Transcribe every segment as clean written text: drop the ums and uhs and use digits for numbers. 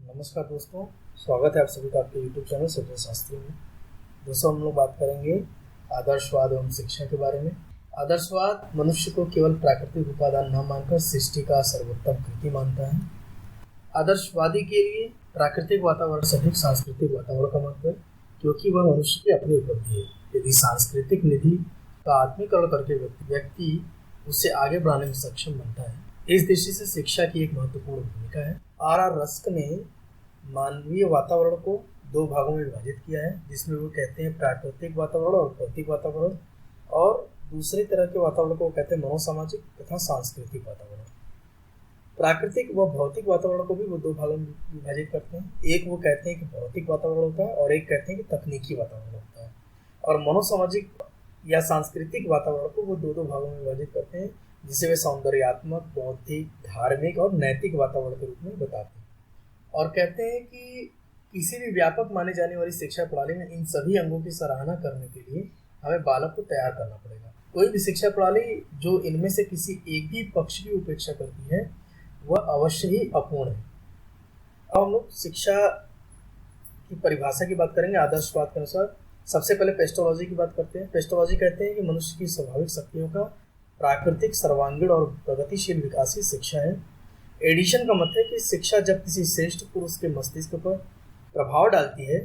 नमस्कार दोस्तों, स्वागत है आप सभी का आपके YouTube चैनल सज्जन शास्त्री में। दोस्तों, हम लोग बात करेंगे आदर्शवाद एवं शिक्षा के बारे में। आदर्शवाद मनुष्य को केवल प्राकृतिक उपादान न मानकर सृष्टि का सर्वोत्तम कृति मानता है। आदर्शवादी के लिए प्राकृतिक वातावरण से अधिक सांस्कृतिक वातावरण का महत्व है, क्योंकि वह मनुष्य की अपनी उपलब्धि है। यदि सांस्कृतिक निधि का आत्मीकरण करके व्यक्ति उससे आगे बढ़ाने में सक्षम बनता है। इस दृष्टि से शिक्षा की एक महत्वपूर्ण भूमिका है। आर रस्क ने मानवीय वातावरण को दो भागों में विभाजित किया है, जिसमें वो कहते हैं प्राकृतिक वातावरण और भौतिक वातावरण, और दूसरे तरह के वातावरण को कहते हैं मनोसामाजिक तथा सांस्कृतिक वातावरण। प्राकृतिक व भौतिक वातावरण को भी वो दो भागों में विभाजित करते हैं। एक वो कहते हैं कि भौतिक वातावरण होता है और एक कहते हैं कि तकनीकी वातावरण होता है। और मनोसामाजिक या सांस्कृतिक वातावरण को वो दो भागों में विभाजित करते हैं, जिसे वे सौंदर्यात्मक, बौद्धिक, धार्मिक और नैतिक वातावरण के रूप में बताते हैं। और कहते हैं कि किसी भी व्यापक माने जाने वाली शिक्षा प्रणाली में इन सभी अंगों की सराहना करने के लिए हमें बालक को तैयार करना पड़ेगा। कोई भी शिक्षा प्रणाली जो इनमें से किसी एक भी पक्ष की उपेक्षा करती है वह अवश्य ही अपूर्ण है। अब हम लोग शिक्षा की परिभाषा की बात करेंगे आदर्शवाद के अनुसार। सबसे पहले पेस्टोलॉजी की बात करते हैं। पेस्टोलॉजी कहते हैं कि मनुष्य की स्वाभाविक शक्तियों का प्राकृतिक, सर्वांगीण और प्रगतिशील विकास ही शिक्षा है। एडिशन का मत है कि शिक्षा जब किसी श्रेष्ठ पुरुष के मस्तिष्क पर प्रभाव डालती है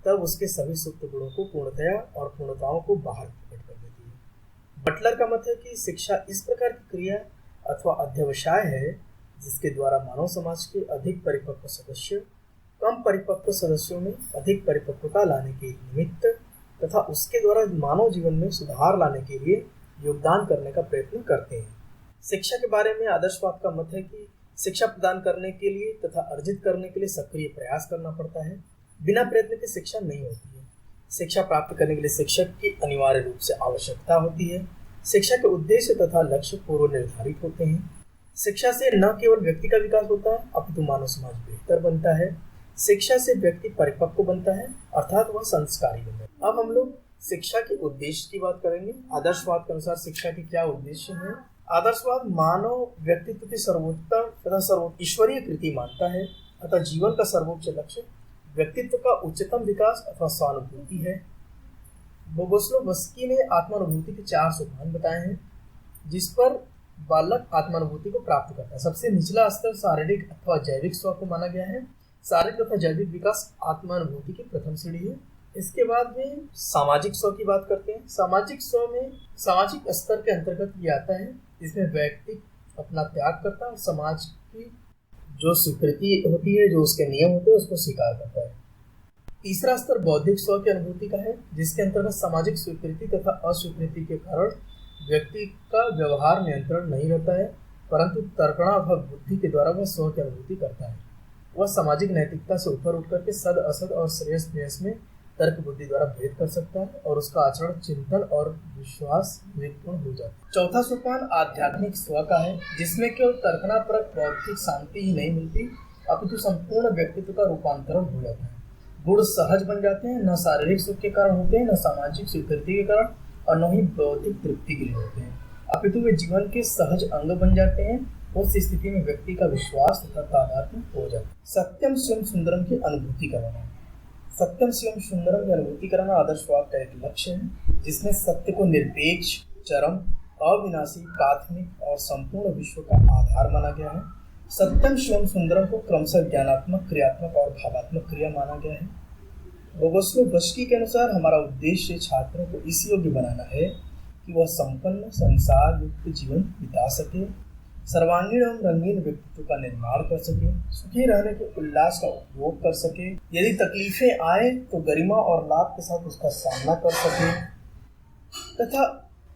तब उसके सभी सुप्त गुणों को पूर्णतया और पूर्णताओं को बाहर प्रकट कर देती है। बटलर का मत है कि शिक्षा इस प्रकार की क्रिया अथवा अध्यवसाय है जिसके द्वारा मानव समाज के अधिक परिपक्व सदस्य कम परिपक्व सदस्यों में अधिक परिपक्वता लाने के निमित्त तथा उसके द्वारा मानव जीवन में सुधार लाने के लिए योगदान करने का प्रयत्न करते हैं। शिक्षा के बारे में आदर्शवाद का मत है कि शिक्षा प्रदान करने के लिए तथा अर्जित करने के लिए सक्रिय प्रयास करना पड़ता है। बिना प्रयत्न के शिक्षा नहीं होती है। शिक्षा प्राप्त करने के लिए शिक्षक की अनिवार्य रूप से आवश्यकता होती है। शिक्षा के उद्देश्य तथा लक्ष्य पूर्व निर्धारित होते हैं। शिक्षा से न केवल व्यक्ति का विकास होता है अपितु मानव समाज बेहतर बनता है। शिक्षा से व्यक्ति परिपक्व बनता है, अर्थात वह संस्कारी बनता है। अब हम लोग शिक्षा के उद्देश्य की बात करेंगे। आदर्शवाद के अनुसार शिक्षा के क्या उद्देश्य हैं? आदर्शवाद मानव व्यक्तित्व की सर्वोत्तम तथा ईश्वरीय कृति मानता है, अतः जीवन का सर्वोच्च लक्ष्य व्यक्तित्व का उच्चतम विकास अथवा स्वानुभूति है। बोगोस्लोवस्की ने आत्मानुभूति के 4 सोपान बताए हैं, जिस पर बालक आत्मानुभूति को प्राप्त करता है। सबसे निचला स्तर शारीरिक अथवा जैविक स्व को माना गया है। शारीरिक तथा जैविक विकास आत्मानुभूति की प्रथम सीढ़ी है। इसके बाद में सामाजिक स्व की बात करते हैं। सामाजिक स्व में सामाजिक स्तर के अंतर्गत ये आता है, जिसमें व्यक्ति अपना त्याग करता है और समाज की जो स्वीकृति होती है, जो उसके नियम होते हैं, उसको स्वीकार करता है। तीसरा स्तर बौद्धिक स्व की अनुभूति का है, जिसके अंतर्गत सामाजिक स्वीकृति तथा अस्वीकृति के कारण व्यक्ति का व्यवहार नियंत्रण नहीं रहता है, परंतु तर्कणात्मक बुद्धि के द्वारा वह स्व की अनुभूति करता है। वह सामाजिक नैतिकता से ऊपर उठकर के सद असद और श्रेयस प्रेयस में तर्क बुद्धि द्वारा भेद कर सकता है और उसका आचरण चिंतन और विश्वास विवेकपूर्ण हो जाता है। चौथा सोपान आध्यात्मिक स्व का है, जिसमें केवल तर्कनापरक बौद्धिक शांति ही नहीं मिलती अपितु संपूर्ण व्यक्तित्व का रूपांतरण हो जाता है। गुण सहज बन जाते हैं, न शारीरिक सुख के कारण होते हैं, न सामाजिक स्वीकृति के कारण और न ही बौद्धिक तृप्ति के लिए होते हैं, अपितु वे जीवन के सहज अंग बन जाते हैं। उस स्थिति में व्यक्ति का विश्वास तथा तादात्म्य हो जाता है। सत्यम शिवम सुंदरम की अनुभूति कराना। सत्यम शिवम सुंदरम की अनुभूति कराना आदर्शवाद का एक लक्ष्य है, जिसमें सत्य को निरपेक्ष, चरम, अविनाशी, प्राथमिक और संपूर्ण विश्व का आधार माना गया है। सत्यम शिवम सुंदरम को क्रमशः ज्ञानात्मक, क्रियात्मक और भावात्मक क्रिया माना गया है। बोगोस्लोवस्की के अनुसार हमारा उद्देश्य छात्रों को इस योग्य बनाना है कि वह संपन्न संसार युक्त जीवन बिता सके, सर्वांगीण एवं रंगीन व्यक्तित्व का निर्माण कर सके, सुखी रहने के उल्लास का उपयोग कर सके, यदि तकलीफें आए तो गरिमा और लाभ के साथ उसका सामना कर सके तथा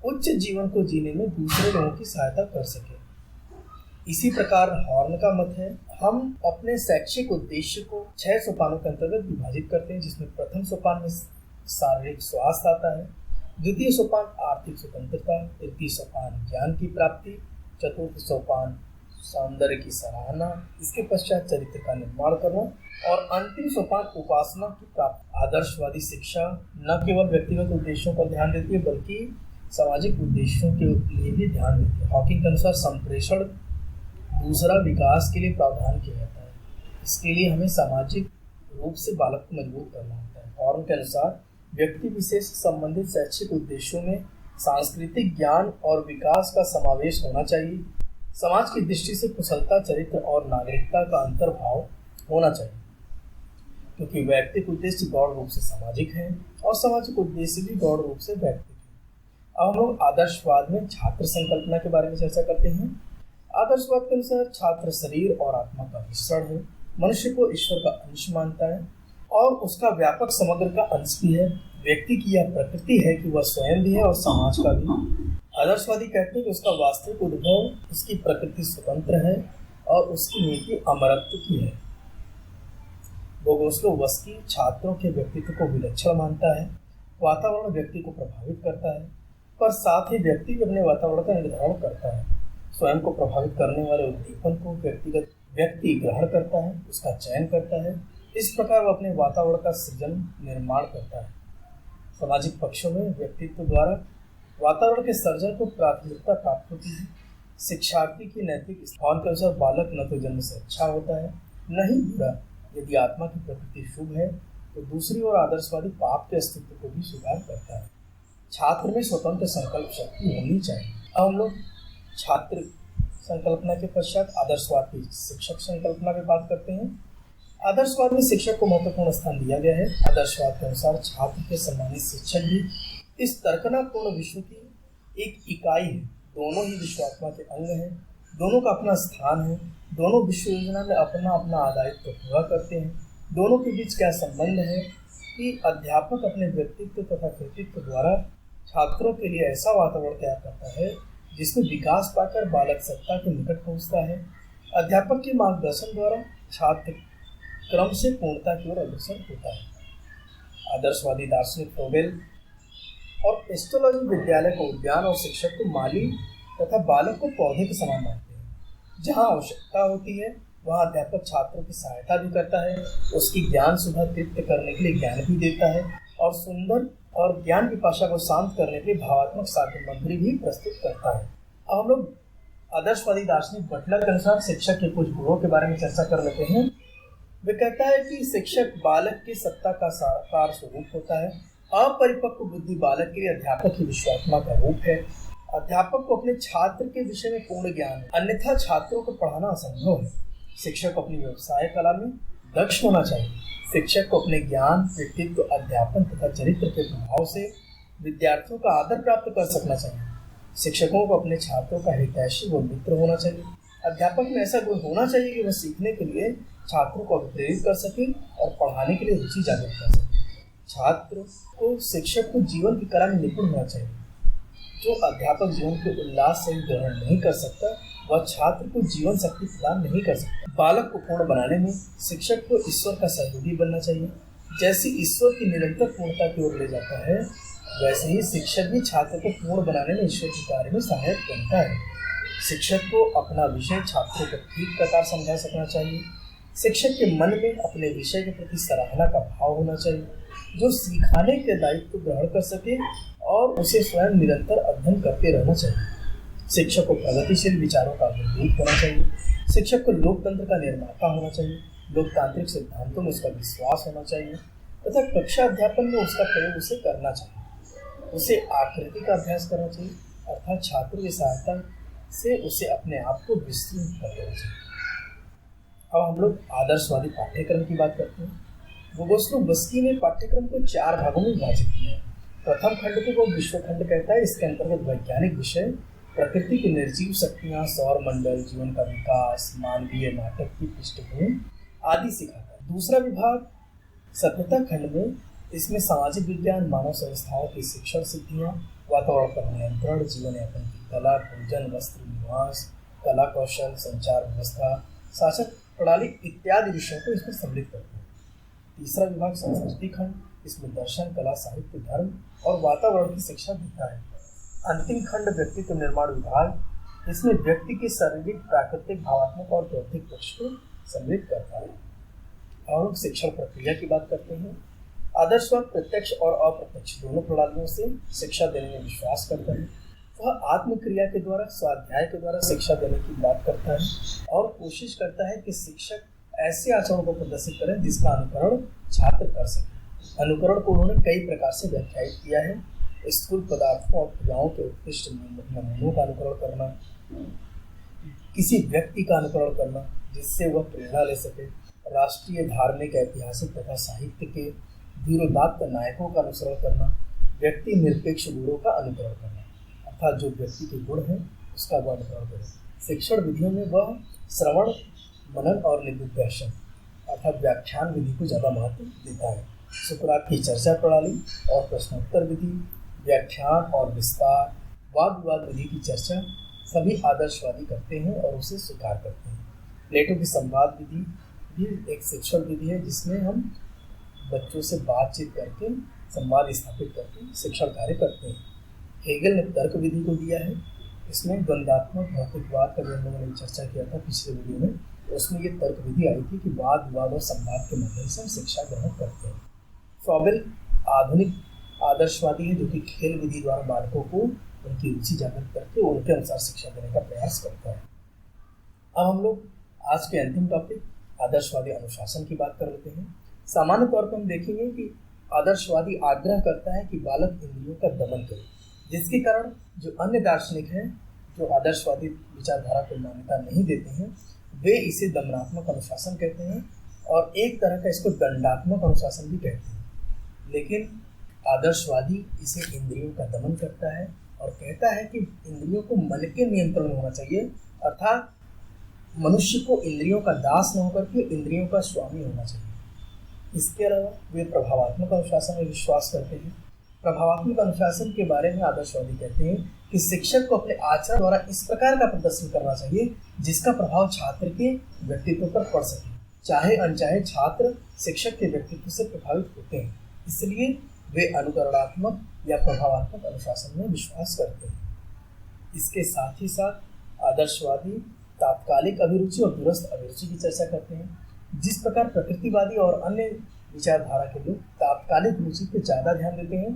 उच्च जीवन को जीने में दूसरे लोगों की सहायता कर सके। इसी प्रकार हॉर्न का मत है, हम अपने शैक्षिक उद्देश्य को 6 सोपानों के अंतर्गत विभाजित करते हैं, जिसमें प्रथम सोपान में शारीरिक स्वास्थ्य आता है, द्वितीय सोपान आर्थिक स्वतंत्रता, तृतीय सोपान ज्ञान की प्राप्ति, चतुर्थ सोपान सौंदर्य की सराहना, इसके पश्चात चरित्र का निर्माण करना और अंतिम सोपान उपासना की प्राप्ति। आदर्शवादी शिक्षा न केवल व्यक्तिगत उद्देश्यों पर ध्यान देती है बल्कि सामाजिक उद्देश्यों के लिए भी ध्यान देती है। हॉकिंग के अनुसार संप्रेषण दूसरा विकास के लिए प्रावधान किया जाता है। इसके लिए हमें सामाजिक रूप से बालक को मजबूत करना होता है। फॉर्म के अनुसार व्यक्ति विशेष से संबंधित शैक्षिक उद्देश्यों में सांस्कृतिक ज्ञान और विकास का समावेश होना चाहिए। समाज की दृष्टि से कुशलता, चरित्र और नागरिकता का अंतर्भाव होना चाहिए, क्योंकि वैयक्तिक उद्देश्य गौण रूप से सामाजिक है और सामाजिक उद्देश्य भी गौण रूप से वैयक्तिक है। अब हम लोग आदर्शवाद में छात्र संकल्पना के बारे में चर्चा करते हैं। आदर्शवाद के अनुसार छात्र शरीर और आत्मा का मिश्रण है, मनुष्य को ईश्वर का अंश मानता है और उसका व्यापक समग्र का अंश भी है। व्यक्ति की यह प्रकृति है कि वह स्वयं भी है और समाज का भी। आदर्शवादी कहते हैं कि उसका वास्तविक उद्भव, उसकी प्रकृति स्वतंत्र है और उसकी नीति अमरत्व की है। बोगोस्लोवस्की छात्रों के व्यक्तित्व को विलक्षण मानता है। वातावरण व्यक्ति को प्रभावित करता है, पर साथ ही व्यक्ति भी अपने वातावरण का निर्धारण करता है। स्वयं को प्रभावित करने वाले उद्दीपन को व्यक्ति ग्रहण करता है, उसका चयन करता है। इस प्रकार वह अपने वातावरण का सृजन निर्माण करता है। सामाजिक पक्षों में व्यक्तित्व द्वारा वातावरण के सर्जन को प्राथमिकता प्राप्त होती है। शिक्षार्थी की नैतिक स्थान के अनुसार बालक न तो जन्म से अच्छा होता है, न ही बुरा। यदि आत्मा की प्रकृति शुभ है तो दूसरी ओर आदर्शवादी पाप के अस्तित्व को भी स्वीकार करता है। छात्र में स्वतंत्र संकल्प शक्ति होनी चाहिए। अब हम लोग छात्र संकल्पना के पश्चात आदर्शवाद की शिक्षक संकल्पना पे बात करते हैं। आदर्शवाद में शिक्षक को महत्वपूर्ण स्थान दिया गया है। आदर्शवाद के अनुसार छात्र के सम्मानित शिक्षक भी इस तर्कनापूर्ण विश्व की एक इकाई है। दोनों ही विश्वात्मा के अंग हैं, दोनों का अपना स्थान है, दोनों विश्व योजना में अपना अपना दायित्व पूरा करते हैं। दोनों के बीच क्या संबंध है कि अध्यापक अपने व्यक्तित्व तथा कृतित्व द्वारा छात्रों के लिए ऐसा वातावरण तैयार करता है जिसमें विकास पाकर बालक सत्ता के निकट पहुंचता है। अध्यापक के मार्गदर्शन द्वारा छात्र क्रम से पूर्णता की ओर अग्रसर होता है। आदर्शवादी दार्शनिक फ्रोबेल और एस्ट्रोलॉजी विद्यालय को उद्यान और शिक्षक को माली तथा बालक को पौधे के समान मानते हैं। जहाँ आवश्यकता होती है वहाँ अध्यापक छात्रों की सहायता भी करता है, उसकी ज्ञान सुधा तृप्त करने के लिए ज्ञान भी देता है और सुंदर और ज्ञान पिपाशा को शांत करने के लिए भावात्मक साधन भी प्रस्तुत करता है। अब हम लोग आदर्शवादी दार्शनिक बटलर के अनुसार शिक्षक के कुछ गुणों के बारे में चर्चा कर लेते हैं। वे कहता है कि शिक्षक बालक की सत्ता का साकार स्वरूप होता है। अपरिपक्व बुद्धि बालक के लिए अध्यापक ही विश्वात्मा का रूप है। अध्यापक को अपने छात्र के विषय में पूर्ण ज्ञान है, अन्यथा छात्रों को पढ़ाना असंभव है। शिक्षक को अपनी व्यवसाय कला में दक्ष होना चाहिए। शिक्षक को अपने ज्ञान, व्यक्तित्व, अध्यापन तथा चरित्र के प्रभाव से विद्यार्थियों का आदर प्राप्त कर सकना चाहिए। शिक्षकों को अपने छात्रों का हितैषी व मित्र होना चाहिए। अध्यापक में ऐसा गुण होना चाहिए कि वह सीखने के लिए छात्रों को प्रेरित कर सके और पढ़ाने के लिए रुचि जागृत कर सके। छात्र को शिक्षक को जीवन की कला में निपुण होना चाहिए। जो अध्यापक जीवन के उल्लास से ग्रहण नहीं कर सकता, वह छात्र को जीवन शक्ति प्रदान नहीं कर सकता। बालक को पूर्ण बनाने में शिक्षक को ईश्वर का सहयोगी बनना चाहिए। जैसे ईश्वर की निरंतर पूर्णता की ओर ले जाता है, वैसे ही शिक्षक भी छात्र को पूर्ण बनाने में ईश्वर के कार्य में सहायक बनता है। शिक्षक को अपना विषय छात्रों को ठीक प्रकार समझा सकना चाहिए। शिक्षक के मन में अपने विषय के प्रति सराहना का भाव होना चाहिए, जो सिखाने के दायित्व ग्रहण कर सके और उसे स्वयं निरंतर अध्ययन करते रहना चाहिए। शिक्षक को प्रगतिशील विचारों का अभिरूप होना चाहिए। शिक्षक को लोकतंत्र का निर्माता होना चाहिए। लोकतांत्रिक सिद्धांतों में उसका विश्वास होना चाहिए तथा कक्षा अध्यापन में उसका प्रयोग उसे करना चाहिए। उसे आकृति का अभ्यास करना चाहिए, अर्थात छात्रों की सहायता से उसे अपने आप को विस्तृत कर देना चाहिए। अब हम लोग आदर्शवादी पाठ्यक्रम की बात करते हैं। बोगोस्लोवस्की ने पाठ्यक्रम को 4 भागों में विभाजित किया है। प्रथम खंड को वो विश्व खंड कहता है। इसके अंतर्गत वैज्ञानिक विषय, प्रकृति की निर्जीव शक्तियाँ, सौर मंडल, जीवन का विकास, मानवीय नाटक की पृष्ठभूमि आदि सिखाता है। दूसरा विभाग सभ्यता खंड में, इसमें सामाजिक विज्ञान, मानव संस्थाओं की शिक्षण सिद्धियाँ, वातावरण पर नियंत्रण, जीवन यापन की कला, भोजन, वस्त्र, निवास, कला कौशल, संचार व्यवस्था, शासन प्रणाली इत्यादि विषयों को इसमें सम्मिलित करते हैं। तीसरा विभाग संस्कृति खंड, इसमें दर्शन, कला, साहित्य, धर्म और वातावरण की शिक्षा देता है। अंतिम खंड व्यक्तित्व निर्माण विभाग, इसमें व्यक्ति के शारीरिक, प्राकृतिक, भावात्मक और बौद्धिक पक्ष को सम्मिलित करता है। और शिक्षण प्रक्रिया की बात करते हैं। आदर्शवाद प्रत्यक्ष और अप्रत्यक्ष दोनों प्रणालियों से शिक्षा देने में विश्वास करता है। वह आत्मक्रिया के द्वारा, स्वाध्याय के द्वारा शिक्षा देने की बात करता है और कोशिश करता है कि शिक्षक ऐसे आचरण को प्रदर्शित करें जिसका अनुकरण छात्र कर सके। अनुकरण को उन्होंने कई प्रकार से व्याख्यायित किया है। स्थूल पदार्थों और क्रियाओं के उत्कृष्ट नमूनों का अनुकरण करना, किसी व्यक्ति का अनुकरण करना जिससे वह प्रेरणा ले सके, राष्ट्रीय, धार्मिक, ऐतिहासिक तथा साहित्य के धीरोदात्त नायकों का अनुसरण करना, व्यक्ति निरपेक्ष गुणों का अनुकरण करना, अर्थात जो व्यक्ति के गुण है उसका वह अनुकरण करें। शिक्षण विधियों में वह श्रवण, मनन और निधिध्यासन अर्थात व्याख्यान विधि को ज़्यादा महत्व देता है। सुकरात की चर्चा प्रणाली और प्रश्नोत्तर विधि, व्याख्यान और विस्तार, वाद विवाद विधि की चर्चा सभी आदर्शवादी करते हैं और उसे स्वीकार करते हैं। प्लेटो की संवाद विधि भी एक शिक्षण विधि है जिसमें हम बच्चों से बातचीत करके संवाद स्थापित करके शिक्षण कार्य करते हैं। हेगल ने तर्क विधि को दिया है। इसमें द्वंद्वात्मक भौतिकवाद का जो हम लोगों ने चर्चा किया था पिछले वीडियो में, उसमें ये तर्क विधि आई थी कि वाद विवाद और संवाद के माध्यम से हम शिक्षा ग्रहण करते हैं। फ्रॉबेल आधुनिक आदर्शवादी है जो कि खेल विधि द्वारा बालकों को उनकी रुचि जागृत करके उनके अनुसार शिक्षा देने का प्रयास करता है। अब हम लोग आज के अंतिम टॉपिक आदर्शवादी अनुशासन की बात कर लेते हैं। सामान्य तौर पर हम देखेंगे कि आदर्शवादी आग्रह करता है कि बालक इंद्रियों का दमन करे, जिसके कारण जो अन्य दार्शनिक हैं जो आदर्शवादी विचारधारा को मान्यता नहीं देते हैं वे इसे दमनात्मक अनुशासन कहते हैं और एक तरह का इसको दंडात्मक अनुशासन भी कहते हैं। लेकिन आदर्शवादी इसे इंद्रियों का दमन करता है और कहता है कि इंद्रियों को मन के नियंत्रण में होना चाहिए, अर्थात मनुष्य को इंद्रियों का दास न होकर के इंद्रियों का स्वामी होना चाहिए। इसके अलावा वे प्रभावात्मक अनुशासन में विश्वास करते हैं। प्रभावात्मक अनुशासन के बारे में आदर्शवादी कहते हैं कि शिक्षक को अपने आचरण द्वारा इस प्रकार का प्रदर्शन करना चाहिए जिसका प्रभाव छात्र के व्यक्तित्व पर पड़ सके। चाहे अनचाहे छात्र शिक्षक के व्यक्तित्व से प्रभावित होते हैं, इसलिए वे अनुकरणात्मक या प्रभावात्मक अनुशासन में विश्वास करते हैं। इसके साथ ही साथ आदर्शवादी तात्कालिक अभिरुचि और दूरस्थ अभिरुचि की चर्चा करते हैं। जिस प्रकार प्रकृतिवादी और अन्य विचारधारा के लोग तात्कालिक रुचि पर ज़्यादा ध्यान देते हैं,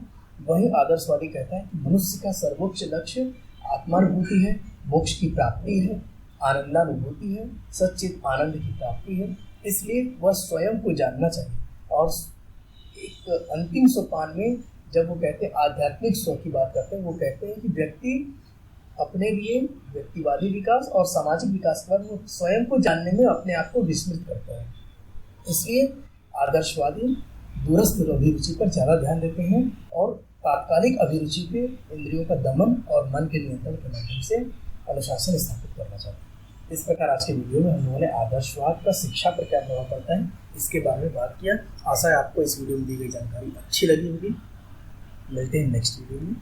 वहीं आदर्शवादी कहता है कि मनुष्य का सर्वोच्च लक्ष्य आत्मानुभूति है, मोक्ष की प्राप्ति है, आनंदानुभूति है, सच्चित आनंद की प्राप्ति है। इसलिए वह स्वयं को जानना चाहिए। और एक अंतिम सोपान में जब वो कहते हैं आध्यात्मिक स्व की बात करते हैं, वो कहते हैं कि व्यक्ति अपने लिए व्यक्तिवादी विकास और सामाजिक विकास के बाद वो स्वयं को जानने में अपने आप को विस्मृत करता है। इसलिए आदर्शवादी दूरस्थ अभिरुचि पर ज़्यादा ध्यान देते हैं और तात्कालिक अभिरुचि पे इंद्रियों का दमन और मन के नियंत्रण के माध्यम से अनुशासन स्थापित करना चाहते हैं। इस प्रकार आज के वीडियो में हम लोगों ने आदर्शवाद का शिक्षा पर क्या प्रभाव पड़ता है इसके बारे में बात किया। आशा है आपको इस वीडियो में दी गई जानकारी अच्छी लगी होगी। मिलते हैं नेक्स्ट वीडियो में।